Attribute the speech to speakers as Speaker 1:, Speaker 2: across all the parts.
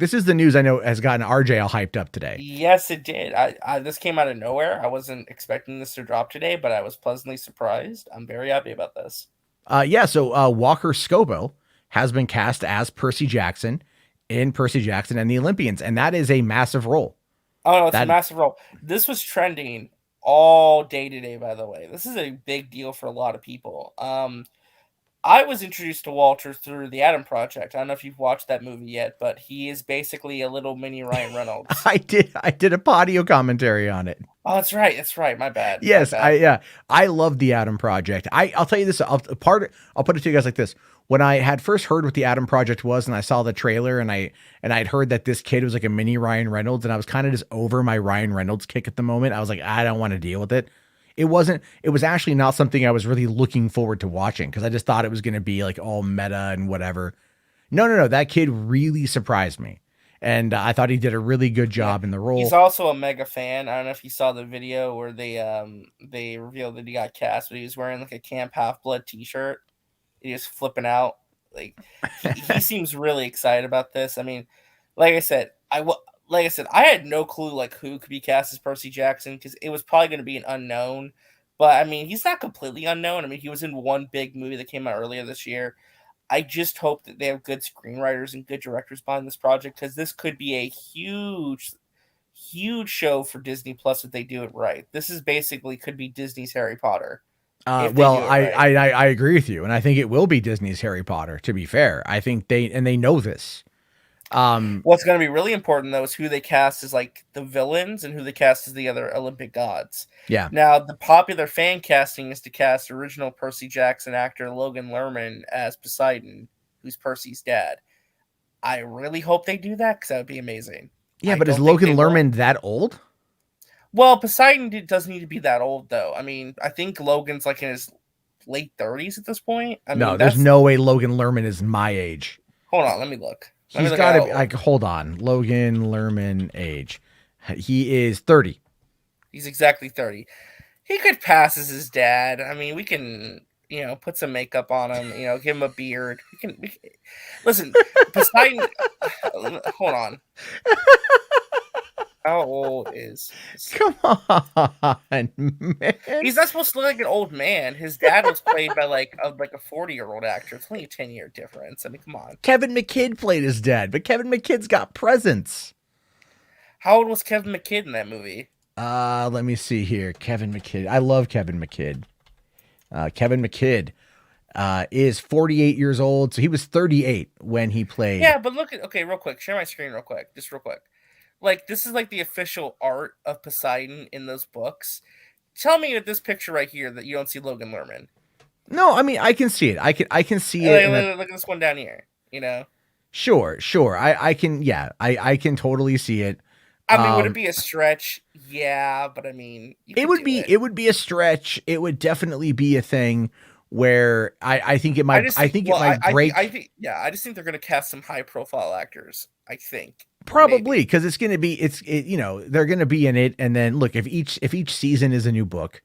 Speaker 1: This is the news I know has gotten RJ all hyped up today.
Speaker 2: Yes, it did. This came out of nowhere. I wasn't expecting this to drop today, but I was pleasantly surprised. I'm very happy about this.
Speaker 1: So Walker Scobell has been cast as Percy Jackson in Percy Jackson and the Olympians, and that is a massive role.
Speaker 2: Oh no, it's a
Speaker 1: That
Speaker 2: massive role. This was trending all day today, by the way. This is a big deal for a lot of people. I was introduced to Walter through the Adam Project. I don't know if you've watched that movie yet, but he is basically a little mini Ryan Reynolds.
Speaker 1: I did a audio commentary on it.
Speaker 2: Oh, that's right. That's right. My bad. My
Speaker 1: Yes,
Speaker 2: bad.
Speaker 1: I love the Adam Project. I'll tell you this. I'll put it to you guys like this. When I had first heard what the Adam Project was, and I saw the trailer, and I'd heard that this kid was like a mini Ryan Reynolds, and I was kind of just over my Ryan Reynolds kick at the moment. I was like, I don't want to deal with it. It wasn't. It was actually not something I was really looking forward to watching because I just thought it was going to be like all meta and whatever. No, no, no. That kid really surprised me, and I thought he did a really good
Speaker 2: Yeah.
Speaker 1: job in the
Speaker 2: He's
Speaker 1: role.
Speaker 2: also a mega fan. I don't know if you saw the video where they revealed that he got cast, but he was wearing like a Camp Half Blood T-shirt. He was flipping out. Like he seems really excited about this. I mean, like I said, I had no clue like who could be cast as Percy Jackson because it was probably going to be an unknown. But I mean, he's not completely unknown. I mean, he was in one big movie that came out earlier this year. I just hope that they have good screenwriters and good directors behind this project because this could be a huge, huge show for Disney Plus if they do it right. This is basically could be Disney's Harry Potter if they
Speaker 1: Well,
Speaker 2: do it right.
Speaker 1: I agree with you, and I think it will be Disney's Harry Potter. To be fair, I think they know this. Um,
Speaker 2: What's going to be really important though is who they cast as like the villains and who they cast as the other Olympic gods.
Speaker 1: yeah,
Speaker 2: Now, the popular fan casting is to cast original Percy Jackson actor Logan Lerman as Poseidon, who's Percy's dad. I really hope they do that because that would be amazing.
Speaker 1: yeah,
Speaker 2: I
Speaker 1: but is
Speaker 2: don't think
Speaker 1: Logan
Speaker 2: they will.
Speaker 1: Lerman that old?
Speaker 2: Well, doesn't need to be that old though. I mean, I think Logan's like in his late 30s at this point. I
Speaker 1: No,
Speaker 2: mean,
Speaker 1: there's
Speaker 2: that's
Speaker 1: no way Logan Lerman is my age.
Speaker 2: hold on. Let me look. Let me
Speaker 1: He's
Speaker 2: look at
Speaker 1: got to
Speaker 2: how
Speaker 1: be
Speaker 2: old
Speaker 1: like, hold on, Logan Lerman age. He is 30.
Speaker 2: he's exactly 30. He could pass as his dad. I mean, we can, put some makeup on him, give him a beard. Listen, Poseidon. Hold on. How old is
Speaker 1: Come on, man.
Speaker 2: He's not supposed to look like an old man. His dad was played by like a 40-year-old actor. It's only a 10-year difference. I mean, come on.
Speaker 1: Kevin McKidd played his dad, but Kevin McKidd's got presence.
Speaker 2: How old was Kevin McKidd in that movie?
Speaker 1: Let me see here. Kevin McKidd. I love Kevin McKidd. Kevin McKidd is 48 years old, so he was 38 when he played.
Speaker 2: Yeah, but look at real quick. Share my screen real quick. Just real quick. Like this is like the official art of Poseidon in those books. Tell me with this picture right here that you don't see Logan Lerman.
Speaker 1: No, I mean I can see it. I can see it in a
Speaker 2: Look at this one down here.
Speaker 1: sure. I can yeah, I can totally see it.
Speaker 2: I mean, would it
Speaker 1: Um
Speaker 2: be a stretch? Yeah, but I mean, you
Speaker 1: it
Speaker 2: could
Speaker 1: would
Speaker 2: do
Speaker 1: be
Speaker 2: it.
Speaker 1: it would be a stretch. It would definitely be a thing where I think it
Speaker 2: I
Speaker 1: might
Speaker 2: just
Speaker 1: I
Speaker 2: think.
Speaker 1: think it
Speaker 2: Well,
Speaker 1: might
Speaker 2: I
Speaker 1: break.
Speaker 2: think. Yeah, I just think they're going to cast some high-profile actors. I think
Speaker 1: Probably
Speaker 2: maybe.
Speaker 1: because it's going to be they're going to be in it, and then look if each season is a new book,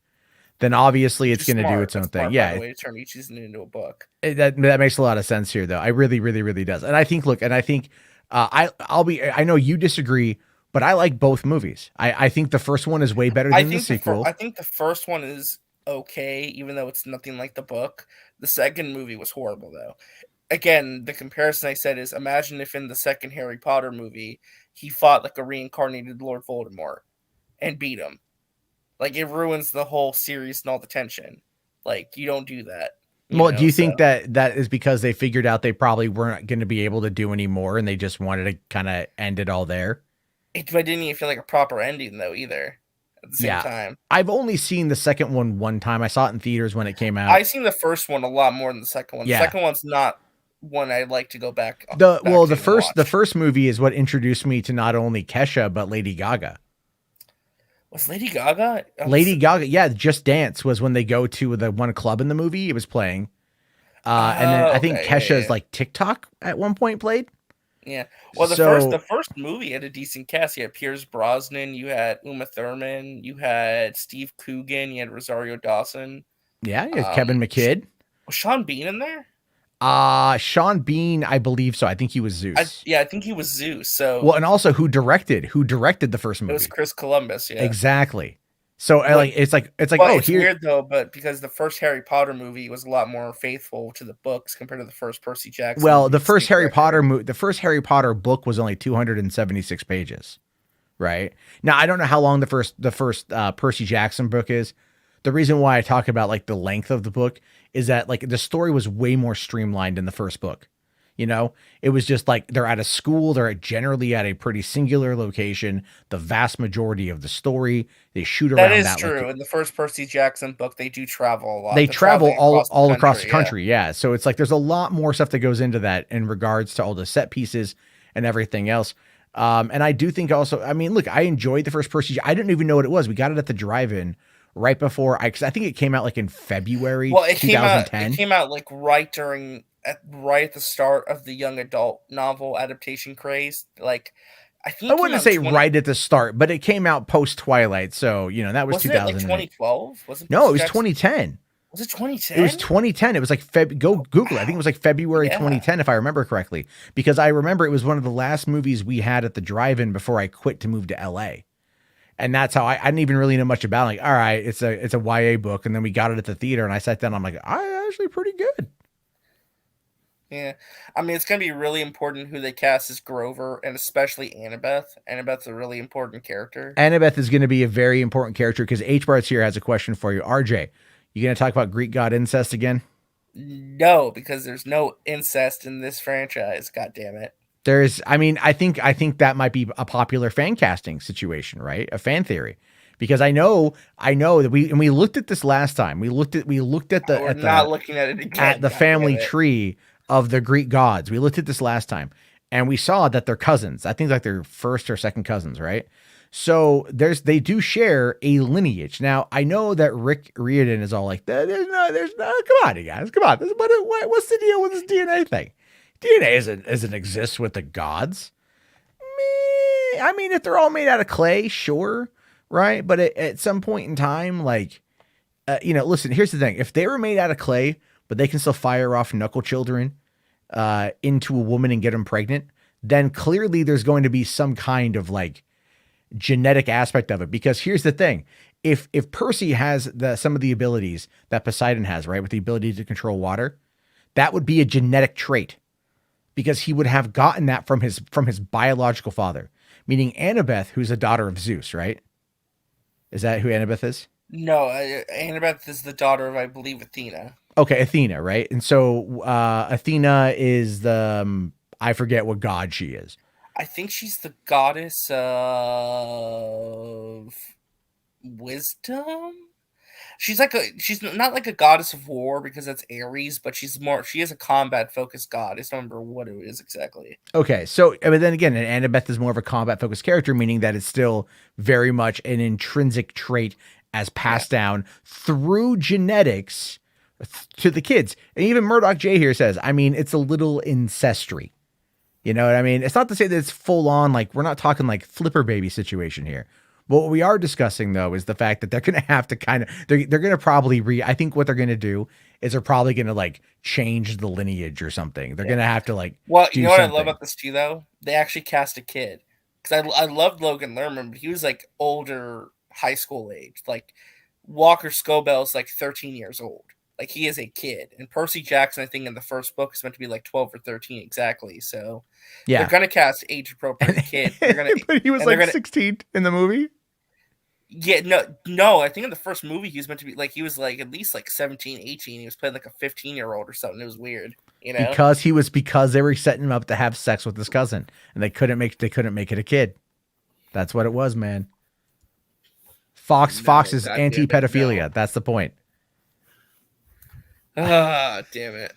Speaker 1: then obviously
Speaker 2: Which
Speaker 1: it's
Speaker 2: is
Speaker 1: going to do
Speaker 2: smart.
Speaker 1: its own
Speaker 2: That's
Speaker 1: thing.
Speaker 2: smart, by
Speaker 1: Yeah,
Speaker 2: the way, to turn each season into a book.
Speaker 1: that makes a lot of sense here, though. I really does, and I think I know you disagree, but I like both movies. I think the first one is way better than the
Speaker 2: I
Speaker 1: sequel.
Speaker 2: think the first one is okay, even though it's nothing like the book. The second movie was horrible, though. Again, the comparison I said is imagine if in the second Harry Potter movie he fought like a reincarnated Lord Voldemort and beat him. Like it ruins the whole series and all the tension. Like you don't do that,
Speaker 1: Well, do you
Speaker 2: So
Speaker 1: think that is because they figured out they probably weren't going to be able to do any more, and they just wanted to kind of end it all there?
Speaker 2: I didn't even feel like a proper ending though either. At the same
Speaker 1: Yeah.
Speaker 2: time,
Speaker 1: I've only seen the second one time. I saw it in theaters when it came out.
Speaker 2: I seen the first one a lot more than the second one. The
Speaker 1: Yeah.
Speaker 2: second one's not one I'd like to go
Speaker 1: The
Speaker 2: back
Speaker 1: well,
Speaker 2: to
Speaker 1: the
Speaker 2: and
Speaker 1: first the
Speaker 2: watch.
Speaker 1: first movie is what introduced me to not only Kesha but Lady Gaga.
Speaker 2: Was Lady Gaga?
Speaker 1: Lady Gaga, yeah, Just Dance was when they go to the one club in the movie. It was playing. And then I
Speaker 2: Oh,
Speaker 1: think
Speaker 2: okay, yeah,
Speaker 1: Kesha's
Speaker 2: yeah,
Speaker 1: like TikTok at one point played.
Speaker 2: yeah. Well, the
Speaker 1: So
Speaker 2: first movie had a decent cast. You had Pierce Brosnan, you had Uma Thurman, you had Steve Coogan, you had Rosario Dawson.
Speaker 1: yeah, it's Kevin
Speaker 2: Um,
Speaker 1: McKidd.
Speaker 2: was Sean Bean in there?
Speaker 1: Sean Bean, I believe so. I think he was Zeus.
Speaker 2: I think he was Zeus. So
Speaker 1: Well, and also who directed the first
Speaker 2: it was
Speaker 1: movie?
Speaker 2: Chris Columbus. Yeah.
Speaker 1: Exactly. So
Speaker 2: What?
Speaker 1: like it's like
Speaker 2: Well,
Speaker 1: oh
Speaker 2: it's
Speaker 1: here
Speaker 2: weird though, but because the first Harry Potter movie was a lot more faithful to the books compared to the first Percy Jackson
Speaker 1: well
Speaker 2: movie.
Speaker 1: the
Speaker 2: The same
Speaker 1: first Harry
Speaker 2: director.
Speaker 1: Potter the first Harry Potter book was only 276 pages, right? Now I don't know how long the first Percy Jackson book is. The reason why I talk about like the length of the book is that like the story was way more streamlined in the first book. You know, it was just like they're at a school, generally at a pretty singular location. The vast majority of the story, they shoot
Speaker 2: That
Speaker 1: around
Speaker 2: is
Speaker 1: that
Speaker 2: true. In the first Percy Jackson book, they do travel a lot.
Speaker 1: they
Speaker 2: They're
Speaker 1: travel
Speaker 2: traveling
Speaker 1: all
Speaker 2: across the
Speaker 1: all across the
Speaker 2: country. Yeah.
Speaker 1: country. Yeah. So it's like there's a lot more stuff that goes into that in regards to all the set pieces and everything else. And I do think also, I mean, look, I enjoyed the first Percy. I didn't even know what it was. We got it at the drive-in right before because I think it came out like in February
Speaker 2: Well, it came out. It
Speaker 1: 2010.
Speaker 2: came out like right at the start of the young adult novel adaptation craze. Like, I
Speaker 1: I
Speaker 2: think it came
Speaker 1: wouldn't
Speaker 2: out in
Speaker 1: say
Speaker 2: 20.
Speaker 1: right at the start, but it came out post Twilight. So, that was
Speaker 2: Wasn't it like
Speaker 1: 2008.
Speaker 2: 2012? Wasn't
Speaker 1: No, it
Speaker 2: Percy
Speaker 1: was
Speaker 2: Jackson?
Speaker 1: 2010.
Speaker 2: Was it
Speaker 1: It was
Speaker 2: 2010?
Speaker 1: 2010. It was like go Google it. I think it
Speaker 2: Wow.
Speaker 1: was like February
Speaker 2: Yeah.
Speaker 1: 2010 if I remember correctly, because I remember it was one of the last movies we had at the drive-in before I quit to move to LA. And that's how I didn't even really know much about it. Like, all right, it's a YA book, and then we got it at the theater, and I sat down. I'm like, actually pretty good.
Speaker 2: Yeah. I mean, it's gonna be really important who they cast as Grover, and especially Annabeth. Annabeth's a really important character.
Speaker 1: Annabeth is going to be a very important character because H Bart's here has a question for you. RJ, you going to talk about Greek god incest again?
Speaker 2: No, because there's no incest in this franchise. God damn it.
Speaker 1: I mean, I think that might be a popular fan casting situation, right? A fan theory. Because I know that we looked at this last time. We looked at the
Speaker 2: We're
Speaker 1: at
Speaker 2: not
Speaker 1: the
Speaker 2: looking at it
Speaker 1: at
Speaker 2: again.
Speaker 1: the
Speaker 2: God damn
Speaker 1: family
Speaker 2: it.
Speaker 1: tree of the Greek gods. We looked at this last time and we saw that they're cousins. I think like they're first or second cousins, right? So they do share a lineage. Now I know that Rick Riordan is all like, there's no, come on, you guys, come on. What's the deal with this DNA thing? DNA isn't exist with the gods. I mean, if they're all made out of clay, sure, right? But at some point in time, like, listen, here's the thing: if they were made out of clay, but they can still fire off knuckle children into a woman and get them pregnant, then clearly there's going to be some kind of like genetic aspect of it. Because here's the thing: if Percy has some of the abilities that Poseidon has, right, with the ability to control water, that would be a genetic trait because he would have gotten that from his biological father, meaning Annabeth, who's a daughter of Zeus, right? Is that who Annabeth is?
Speaker 2: No, Annabeth is the daughter of, I believe, Athena.
Speaker 1: Okay, Athena, right? And so Athena is I forget what god she is.
Speaker 2: I think she's the goddess of wisdom. She's not like a goddess of war because that's Ares, but she is a combat focused god. I just don't remember what it is exactly.
Speaker 1: Okay, so but then again, Annabeth is more of a combat focused character, meaning that it's still very much an intrinsic trait as
Speaker 2: Yeah.
Speaker 1: passed down through genetics to the kids. And even Murdoch J here says, I mean, it's a little ancestry. You know what I mean? It's not to say that it's full on, like, we're not talking like flipper baby situation here. But what we are discussing, though, is the fact that they're going to have to they're going to probably I think what they're going to do is they're probably going to like change the lineage or something. They're going to have to like
Speaker 2: Well, you
Speaker 1: do
Speaker 2: know what I love
Speaker 1: something.
Speaker 2: about this too, though? They actually cast a kid because I loved Logan Lerman, but he was like older, high school age. Like Walker Scobell is like 13 years old. Like he is a kid, and Percy Jackson, I think, in the first book is meant to be like 12 or 13 exactly. So they're
Speaker 1: Yeah.
Speaker 2: gonna cast age appropriate kid. They're gonna,
Speaker 1: But he was
Speaker 2: and they're
Speaker 1: like
Speaker 2: gonna,
Speaker 1: 16 in the movie.
Speaker 2: yeah, no. I think in the first movie he was meant to be like he was like at least like 17, 18. He was playing like a 15-year-old or something. It was weird, you know.
Speaker 1: Because they were setting him up to have sex with his cousin and they couldn't make it a kid. That's what it was, man. Fox
Speaker 2: No,
Speaker 1: is
Speaker 2: God damn it,
Speaker 1: anti-pedophilia.
Speaker 2: no.
Speaker 1: That's the point.
Speaker 2: Ah, damn it.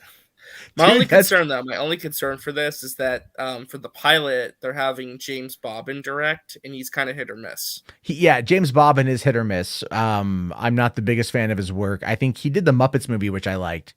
Speaker 1: Dude,
Speaker 2: My only concern for this is that for the pilot, they're having James Bobbin direct, and he's kind of hit or miss.
Speaker 1: James Bobbin is hit or miss. I'm not the biggest fan of his work. I think he did the Muppets movie, which I liked.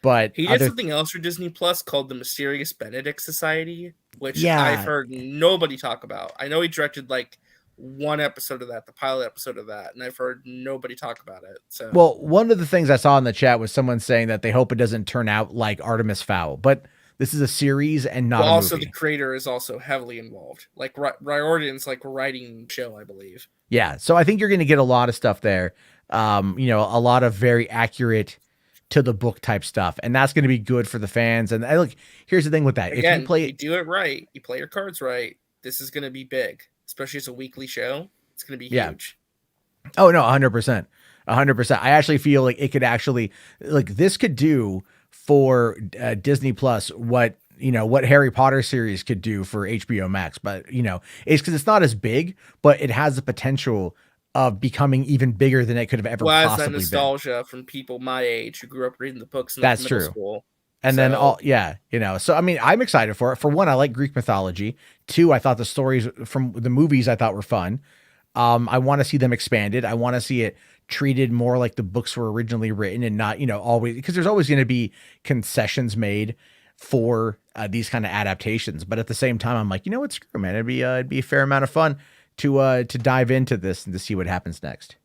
Speaker 1: But
Speaker 2: He did something else for Disney Plus called the Mysterious Benedict Society, which I've
Speaker 1: yeah,
Speaker 2: heard nobody talk about. I know he directed like one episode of that, the pilot episode of that, and I've heard nobody talk about it. So,
Speaker 1: Well, one of the things I saw in the chat was someone saying that they hope it doesn't turn out like Artemis Fowl, but this is a series and not a
Speaker 2: also
Speaker 1: movie.
Speaker 2: the creator is also heavily involved. Like Riordan's like writing the show, I believe.
Speaker 1: Yeah, so I think you're going to get a lot of stuff there. A lot of very accurate to the book type stuff, and that's going to be good for the fans. And look, here's the thing with that:
Speaker 2: Again,
Speaker 1: if you play
Speaker 2: you do it right, you play your cards right, this is going to be big, especially as a weekly show. It's going to be huge.
Speaker 1: Oh no, 100%, 100%. I actually feel like it could actually, like, this could do for Disney Plus what Harry Potter series could do for HBO Max. But it's because it's not as big, but it has the potential of becoming even bigger than it could have ever possibly
Speaker 2: that nostalgia from people my age who grew up reading the books in
Speaker 1: That's
Speaker 2: middle
Speaker 1: true.
Speaker 2: school.
Speaker 1: And then so I mean, I'm excited for it. For one, I like Greek mythology. Two, I thought the stories from the movies I thought were fun. I want to see them expanded. I want to see it treated more like the books were originally written and not, always, because there's always going to be concessions made for these kind of adaptations. But at the same time, I'm like, you know what, screw, man, it'd be a fair amount of fun to dive into this and to see what happens next.